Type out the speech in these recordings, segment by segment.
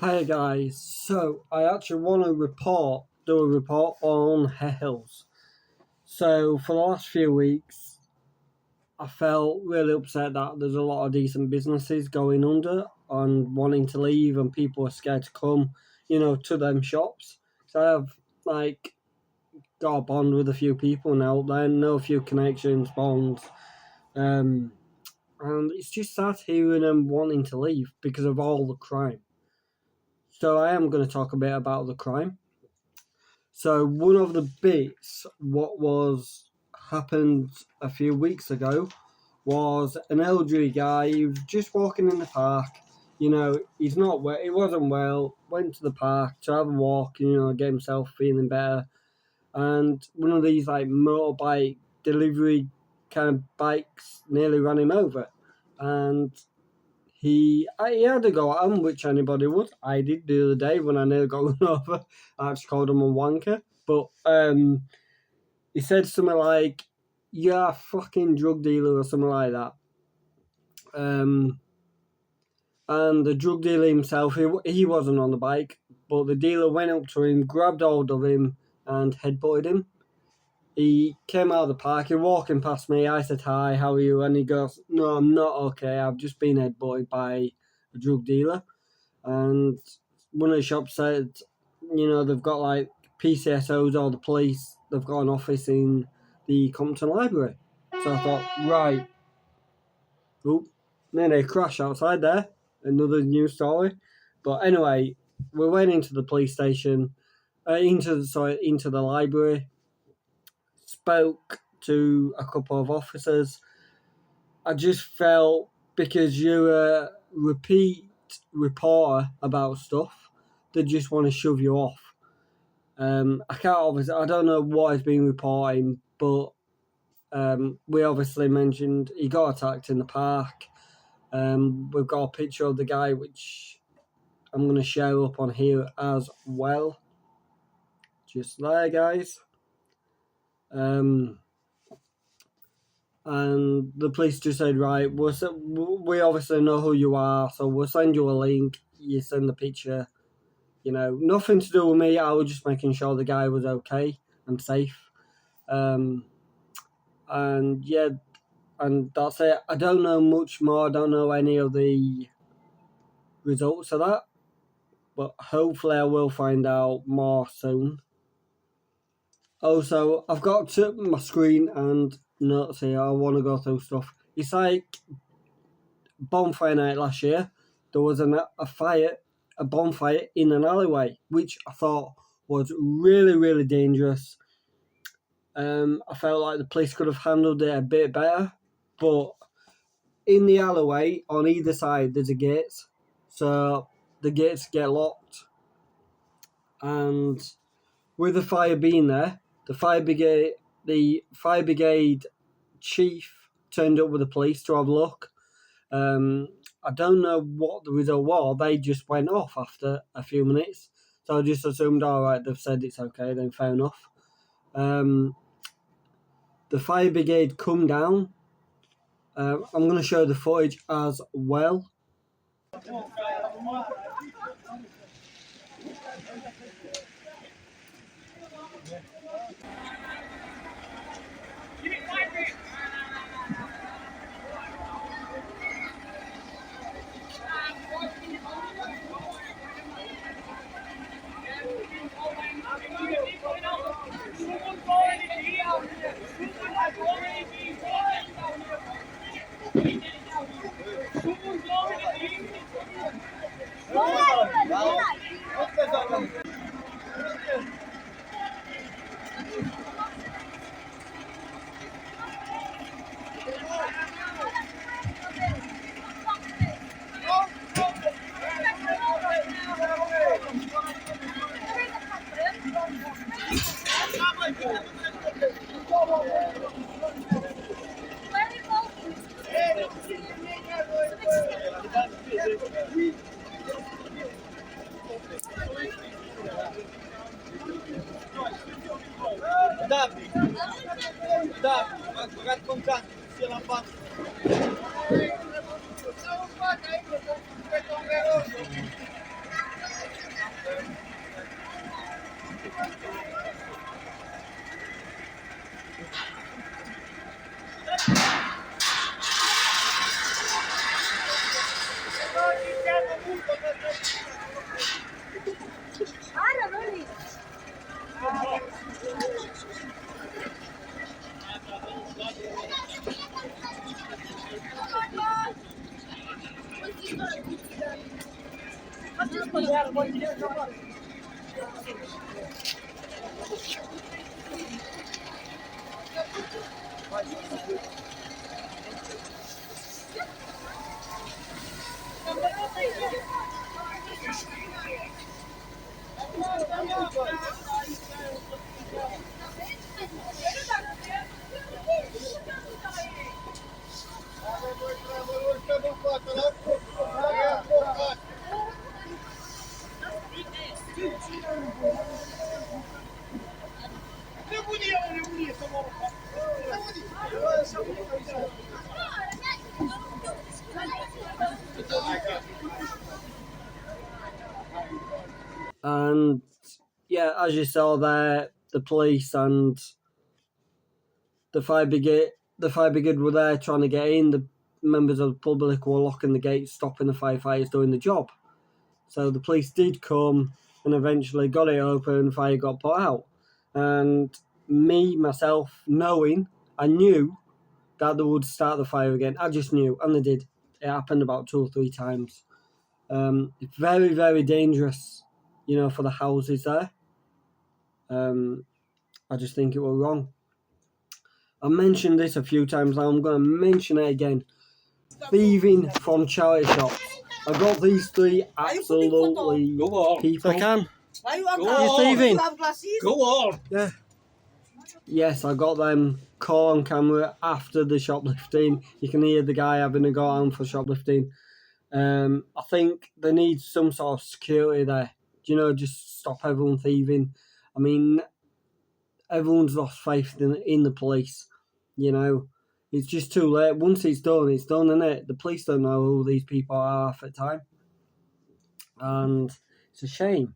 Hi guys, so I actually want to do a report on Harehills. So for the last few weeks, I felt really upset that there's a lot of decent businesses going under and wanting to leave, and people are scared to come, to them shops. So I have got a bond with a few people now. Then know a few connections, bonds, and it's just sad hearing them wanting to leave because of all the crime. So I am going to talk a bit about the crime. So one of the bits what was happened a few weeks ago was an elderly guy who was just walking in the park. He's not well. He wasn't well. Went to the park to have a walk. Get himself feeling better. And one of these motorbike delivery kind of bikes nearly ran him over. And he had to go at him, which anybody would. I did the other day when I nearly got run over. I actually called him a wanker. But he said something like, "You're a fucking drug dealer," or something like that. And the drug dealer himself, he wasn't on the bike, but the dealer went up to him, grabbed hold of him, and headbutted him. He came out of the park, he walking past me. I said, "Hi, how are you?" And he goes, "No, I'm not okay. I've just been headbutted by a drug dealer." And one of the shops said, they've got PCSOs or the police, they've got an office in the Compton Library. So I thought, right. Oop, then a crash outside there. Another news story. But anyway, we went into the police station, into the library, spoke to a couple of officers. I just felt because you're a repeat reporter about stuff, they just want to shove you off. I don't know what he's been reporting, but we obviously mentioned he got attacked in the park. We've got a picture of the guy, which I'm going to share up on here as well. Just there, guys. And the police just said, right, we obviously know who you are, so we'll send you a link. You send the picture. Nothing to do with me. I was just making sure the guy was okay and safe. And yeah, and that's it. I don't know much more. I don't know any of the results of that, but hopefully I will find out more soon. Also, I've got to my screen and notes here. I want to go through stuff. It's like bonfire night last year. There was a bonfire in an alleyway, which I thought was really, really dangerous. I felt like the police could have handled it a bit better, but in the alleyway on either side there's a gate, so the gates get locked. And with the fire being there, the fire brigade chief turned up with the police to have a look. I don't know what the result was. They just went off after a few minutes. So I just assumed, all right, they've said it's okay, then fair enough. The fire brigade come down. I'm going to show the footage as well. And yeah, as you saw there, the police and the fire brigade were there trying to get in. The members of the public were locking the gates, stopping the firefighters doing the job. So the police did come and eventually got it open, the fire got put out. And myself, I knew that they would start the fire again. I just knew, and they did. It happened about 2 or 3 times. It's very, very dangerous, for the houses there. I just think it was wrong. I mentioned this a few times now. I'm going to mention it again. Thieving from charity shops. I got these 3 absolutely people. I can. You're thieving. Go on. Yeah. Yes, I got them caught on camera after the shoplifting. You can hear the guy having a go on for shoplifting. I think they need some sort of security there. Just stop everyone thieving. I mean, everyone's lost faith in the police. It's just too late. Once it's done, isn't it? The police don't know who these people are half the time. And it's a shame.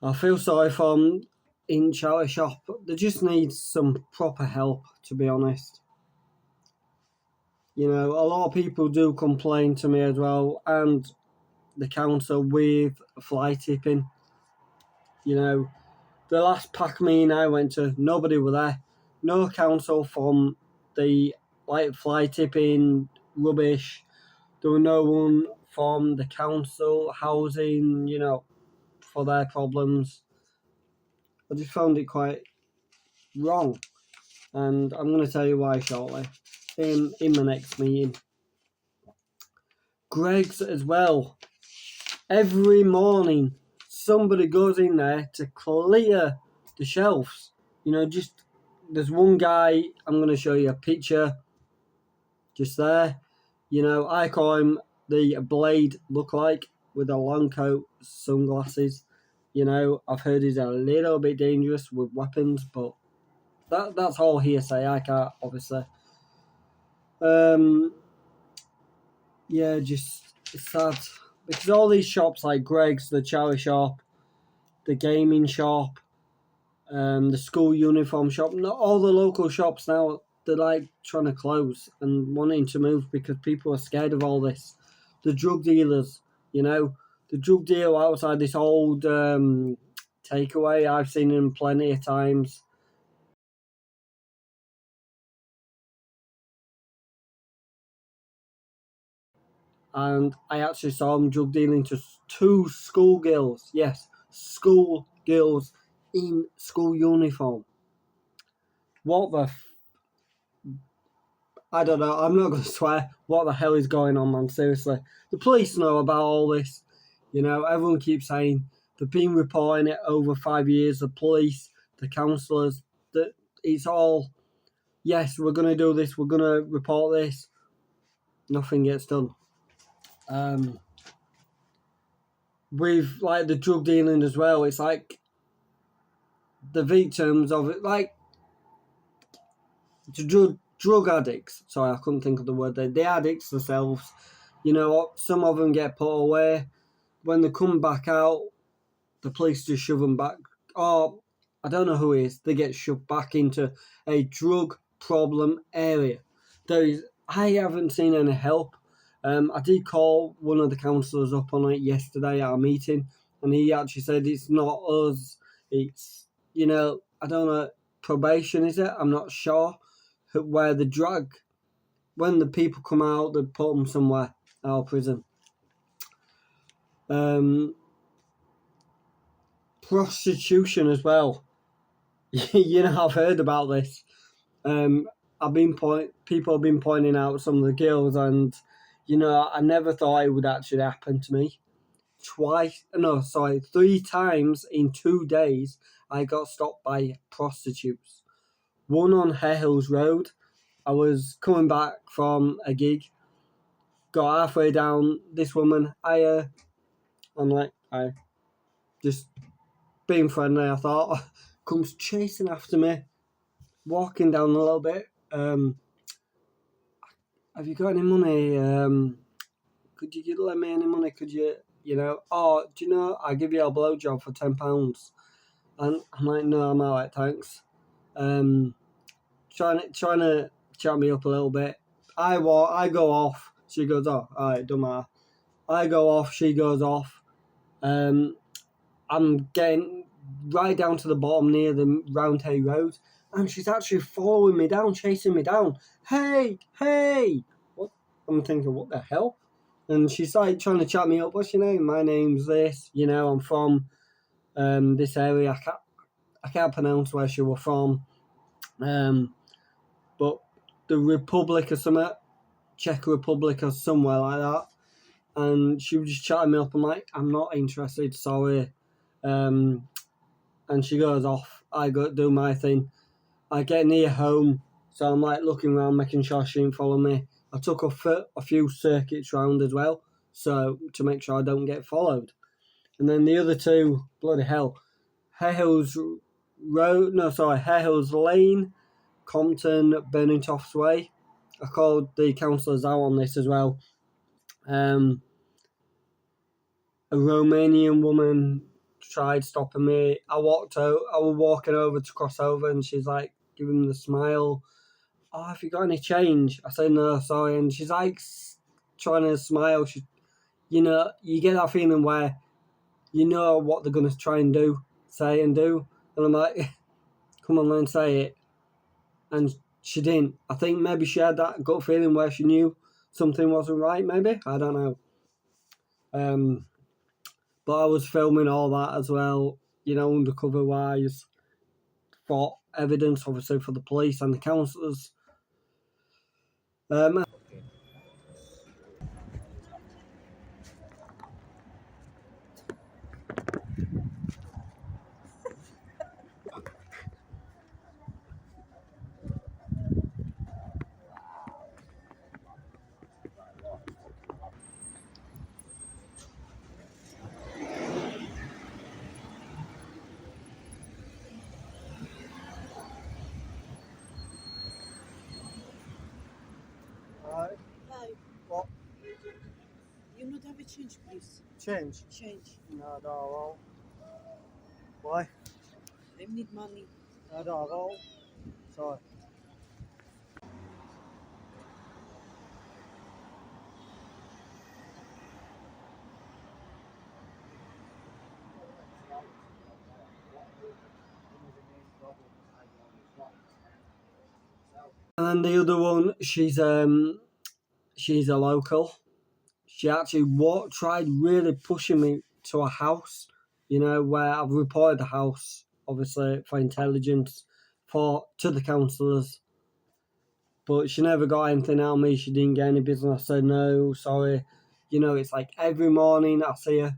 I feel sorry for them in charity shop. They just need some proper help, to be honest. A lot of people do complain to me as well, and the council with fly tipping. The last pack meeting I went to, nobody were there. No council from the fly tipping rubbish. There were no one from the council housing, for their problems. I just found it quite wrong, and I'm going to tell you why shortly in my next meeting. Greggs as well. Every morning, somebody goes in there to clear the shelves. There's one guy, I'm going to show you a picture just there. I call him the Blade lookalike with a long coat, sunglasses. I've heard he's a little bit dangerous with weapons, but that's all hearsay. I can't, obviously. Yeah, just it's sad. Because all these shops like Greggs, the charity shop, the gaming shop, the school uniform shop, not all the local shops now, they're trying to close and wanting to move because people are scared of all this. The drug dealers, the drug deal outside this old takeaway, I've seen him plenty of times. And I actually saw him drug dealing to 2 schoolgirls. Yes, schoolgirls in school uniform. What the... I don't know, I'm not going to swear. What the hell is going on, man? Seriously. The police know about all this. Everyone keeps saying they've been reporting it over 5 years. The police, the councillors, it's all, yes, we're going to do this, we're going to report this. Nothing gets done. With the drug dealing as well, it's the victims of it, the drug addicts. Sorry, I couldn't think of the word there. The addicts themselves, some of them get put away. When they come back out, the police just shove them back. Or, I don't know who it is, they get shoved back into a drug problem area. I haven't seen any help. I did call one of the councillors up on it yesterday at a meeting, and he actually said it's not us. It's, I don't know, probation, is it? I'm not sure. Where the when the people come out, they put them somewhere out of prison. Prostitution as well. I've heard about this. People have been pointing out some of the girls, and I never thought it would actually happen to me. 3 times in 2 days, I got stopped by prostitutes. One on Harehills Road. I was coming back from a gig, got halfway down. This woman, I'm like, I just being friendly. I thought, comes chasing after me, walking down a little bit. Have you got any money? Could you lend me any money? Could you, do you know, I'll give you a blowjob for £10. And I'm like, no, I'm alright, thanks. Trying to chat me up a little bit. I go off. She goes off. Alright, don't matter. I go off. She goes off. I'm getting right down to the bottom near the Roundhay Road, and she's actually following me down, chasing me down. Hey! What? I'm thinking, what the hell? And she's like trying to chat me up. What's your name? My name's this. I'm from this area. I can't pronounce where she was from. But the Republic or something, Czech Republic or somewhere like that. And she was just chatting me up. I'm like, I'm not interested, sorry. And she goes off. I go do my thing. I get near home, so I'm like looking around, making sure she didn't follow me. I took a few circuits round as well, so to make sure I don't get followed. And then the other two, bloody hell, Harehills Lane, Compton, Burningtoft's Way. I called the councillors out on this as well. A Romanian woman tried stopping me. I was walking over to cross over, and she's like giving me the smile. Oh, have you got any change? I said, no, sorry. And she's like trying to smile. You get that feeling where you know what they're going to try and say and do. And I'm like, come on, then, say it. And she didn't. I think maybe she had that gut feeling where she knew something wasn't right, maybe. I don't know. But I was filming all that as well, undercover-wise, for evidence, obviously, for the police and the councillors. Hi. What? You not have a change, please. Change? Change. No, I don't have all. Why? I need money. I don't have all. Sorry. And then the other one, she's a local. She actually tried really pushing me to a house, where I've reported the house, obviously, for intelligence, to the councillors. But she never got anything out of me. She didn't get any business. I said, no, sorry. It's like every morning I see her,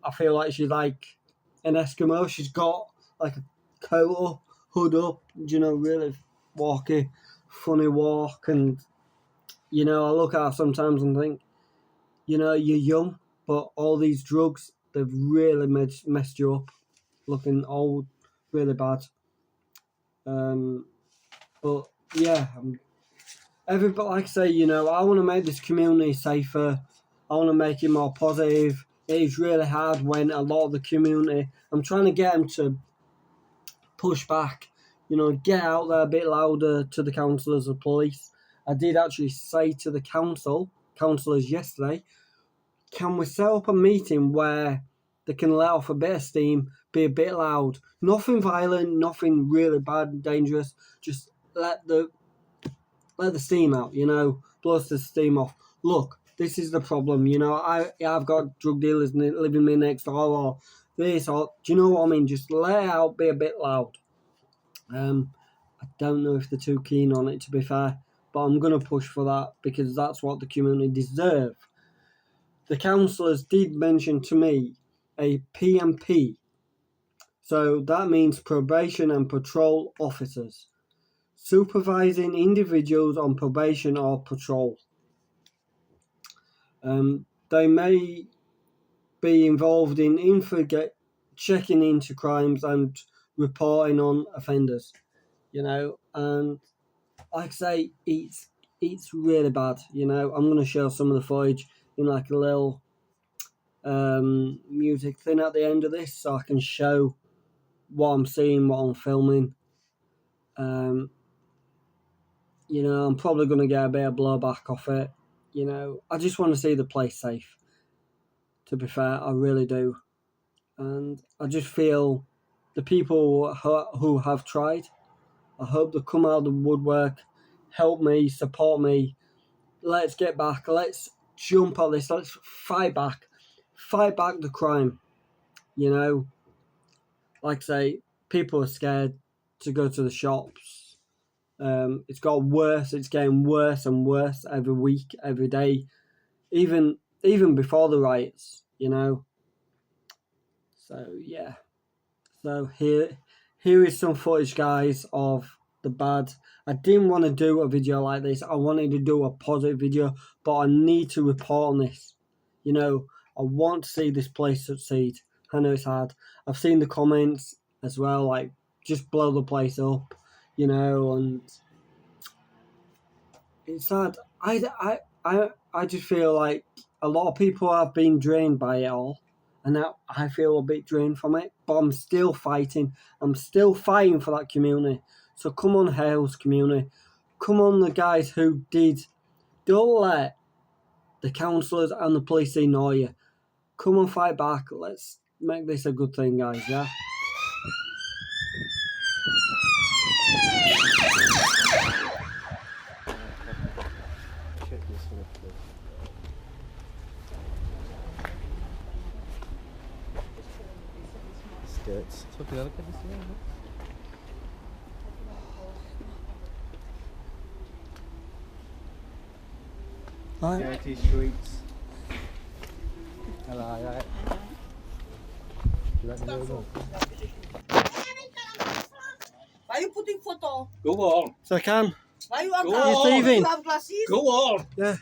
I feel like she's like an Eskimo. She's got like a coat up, hood up, really walky, funny walk. And, I look at her sometimes and think, you're young, but all these drugs, they've really messed you up, looking old, really bad. But yeah, everybody, like I say, I want to make this community safer. I want to make it more positive. It is really hard when a lot of the community, I'm trying to get them to push back, get out there a bit louder to the councillors and police. I did actually say to the councillors yesterday, can we set up a meeting where they can let off a bit of steam, be a bit loud, nothing violent, nothing really bad, dangerous, just let the steam out, blows the steam off. Look, this is the problem. You know, I've got drug dealers living me next door, or this, or do you know what I mean? Just let it out, be a bit loud. I don't know if they're too keen on it, to be fair, but I'm going to push for that because that's what the community deserve. The councillors did mention to me a PMP, so that means probation and patrol officers, supervising individuals on probation or patrol. They may be involved in checking into crimes and reporting on offenders, you know, and like I say, it's really bad, you know. I'm going to show some of the footage in like a little music thing at the end of this so I can show what I'm seeing, what I'm filming. You know, I'm probably going to get a bit of blowback off it. You know, I just want to see the place safe, to be fair, I really do. And I just feel the people who have tried, I hope they come out of the woodwork, help me, support me. Let's get back, let's jump at this, let's fight back the crime. You know, like I say, people are scared to go to the shops. It's got worse, it's getting worse and worse every week, every day, even before the riots, you know. So yeah. So here is some footage, guys, of the bad. I didn't want to do a video like this. I wanted to do a positive video, but I need to report on this. You know, I want to see this place succeed. I know it's hard. I've seen the comments as well, like, just blow the place up, you know, and it's sad. I just feel like a lot of people have been drained by it all, and now I feel a bit drained from it, but I'm still fighting. I'm still fighting for that community. So come on, Harehills community. Come on, the guys who did. Don't let the councillors and the police ignore you. Come on, fight back. Let's make this a good thing, guys, yeah? Skirts. Çok güzel kafesi var mı? Dirty streets. Hello, right. You let me know. Why you putting photo? Go on. So I can. Why you have Go glasses? on. thieving. You have glasses? Go on. Yeah.